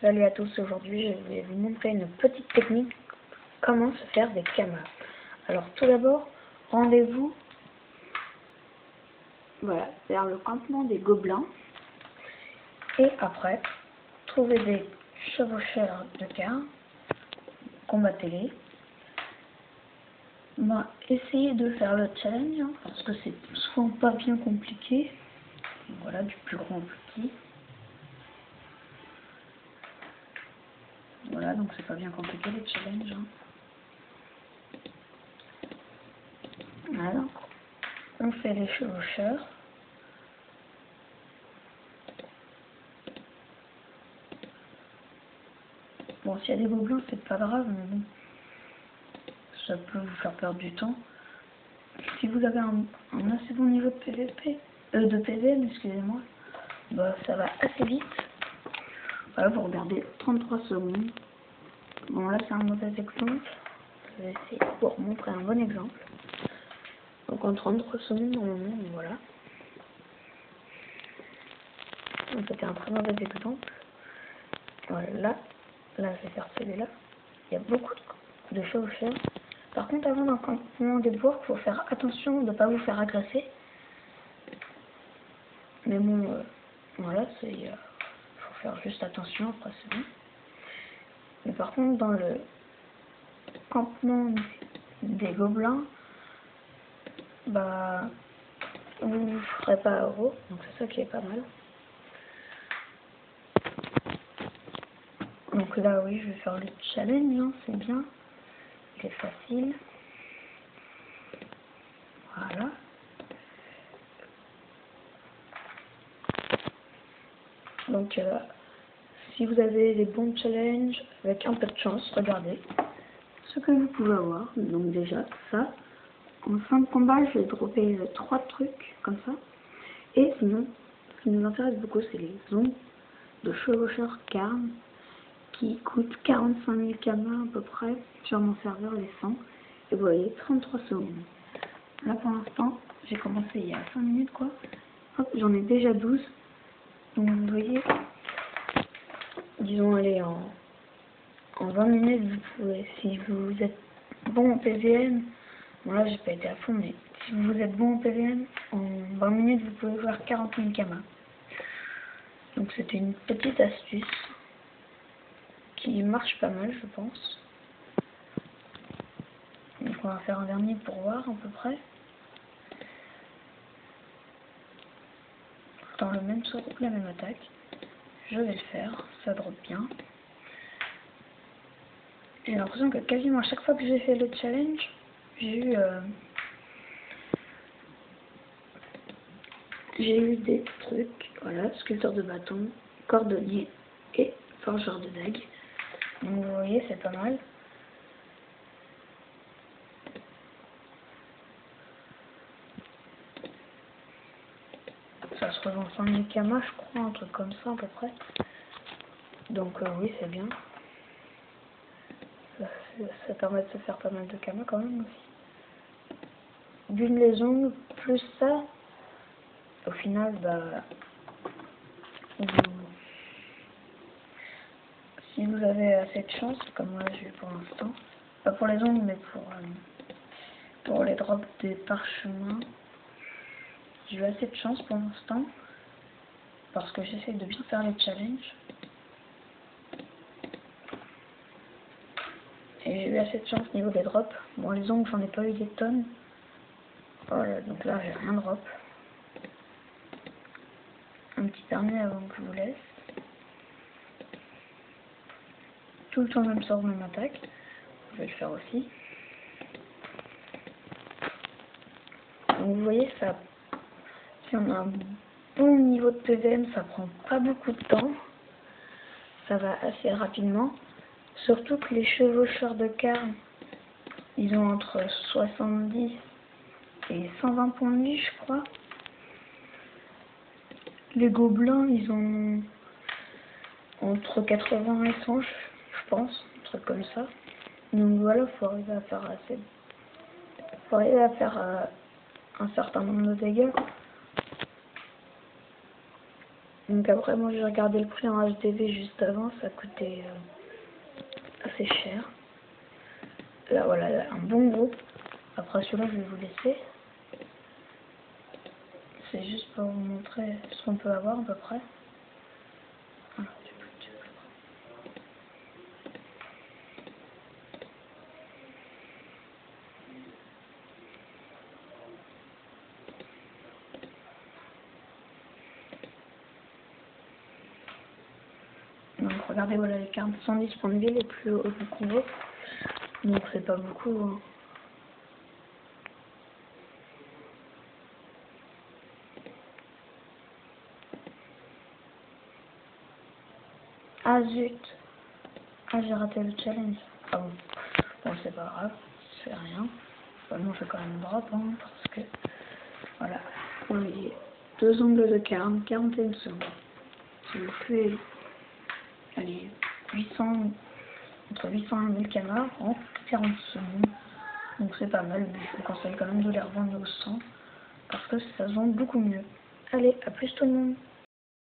Salut à tous, aujourd'hui je vais vous montrer une petite technique comment se faire des kamas. Alors tout d'abord, rendez-vous vers le campement des gobelins et après, trouvez des chevaucheurs de carnes, combattez-les. Essayez de faire le challenge parce que c'est souvent pas bien compliqué. Voilà, du plus grand au plus petit. Voilà, donc c'est pas bien compliqué les challenges. Voilà, on fait les chevaucheurs. Bon, s'il y a des gobelins, c'est pas grave, mais bon, ça peut vous faire perdre du temps. Si vous avez un assez bon niveau de PVP, de PVM, excusez-moi, bah ça va assez vite. Voilà, vous regardez 33 secondes. Bon, là c'est un mauvais exemple. Je vais essayer de vous montrer un bon exemple. Donc en 33 secondes, normalement, voilà. Donc c'était un très mauvais exemple. Voilà, là je vais faire celui-là. Il y a beaucoup de chevaucheurs. Par contre, avant d'un campement des bourgs, il faut faire attention de ne pas vous faire agresser. Mais bon, voilà, faut faire juste attention, après c'est bon. Mais par contre, dans le campement des gobelins, bah, vous ne ferez pas euro, donc c'est ça qui est pas mal. Donc là, oui, je vais faire le challenge, hein, c'est bien. Il est facile. Voilà. Donc, si vous avez des bons challenges, avec un peu de chance, regardez ce que vous pouvez avoir. Donc déjà, ça. En fin de combat, je vais dropper 3 trucs, comme ça. Et sinon, ce qui nous intéresse beaucoup, c'est les ongles de chevaucheur carne, qui coûtent 45 000 kamas à peu près, sur mon serveur les 100. Et vous voyez, 33 secondes. Là, pour l'instant, j'ai commencé il y a 5 minutes, quoi. Hop, j'en ai déjà 12. Donc, vous voyez, disons, allez, en 20 minutes, vous pouvez, si vous êtes bon en PVM, bon là, j'ai pas été à fond, mais si vous êtes bon en PVM, en 20 minutes, vous pouvez voir 40 000 kamas. Donc, c'était une petite astuce qui marche pas mal, je pense. Donc, on va faire un dernier pour voir, à peu près. Dans le même saut, la même attaque. Je vais le faire, ça drop bien. J'ai l'impression que quasiment à chaque fois que j'ai fait le challenge, j'ai eu des trucs, voilà, sculpteur de bâton, cordonnier et forgeur de dague. Donc vous voyez, c'est pas mal. Ça se revend 100 000 kamas, je crois, un truc comme ça à peu près. Donc oui, c'est bien. Ça permet de se faire pas mal de kamas quand même aussi. D'une les ongles, plus ça, au final, bah, si vous avez assez de chance, comme moi j'ai eu pour l'instant, pas pour les ongles, mais pour les drops des parchemins, j'ai eu assez de chance pour l'instant, parce que j'essaie de bien faire les challenges. Et j'ai eu assez de chance niveau des drops. Bon, les ongles, j'en ai pas eu des tonnes. Voilà, donc là, j'ai rien drop. Un petit dernier avant que je vous laisse. Tout le temps même sort, même attaque. Je vais le faire aussi. Donc vous voyez, ça, si on a un bon niveau de PVM, ça prend pas beaucoup de temps. Ça va assez rapidement. Surtout que les chevaucheurs de carne, ils ont entre 70 et 120 points de vie, je crois. Les gobelins, ils ont entre 80 et 100, je pense, un truc comme ça. Donc voilà, faut arriver à faire un certain nombre de dégâts. Donc après, moi j'ai regardé le prix en HDV juste avant, ça coûtait assez cher. Là voilà, là, un bon groupe. Après celui-là, je vais vous laisser. C'est juste pour vous montrer ce qu'on peut avoir à peu près. Voilà. Donc regardez, voilà les cartes, 110 points de vie les plus hauts du combo. Donc c'est pas beaucoup. Hein. Ah zut! Ah, j'ai raté le challenge. Ah bon. Bon, c'est pas grave, c'est rien. Bon, je fais quand même drop, hein, parce que... Voilà. Vous voyez, 2 ongles de 41 secondes. Si vous faites... Allez, 800... Entre 800 et 1000 canards en 40 secondes. Donc c'est pas mal, mais je vous conseille quand même de les revendre au 100. Parce que ça se vend beaucoup mieux. Allez, à plus tout le monde!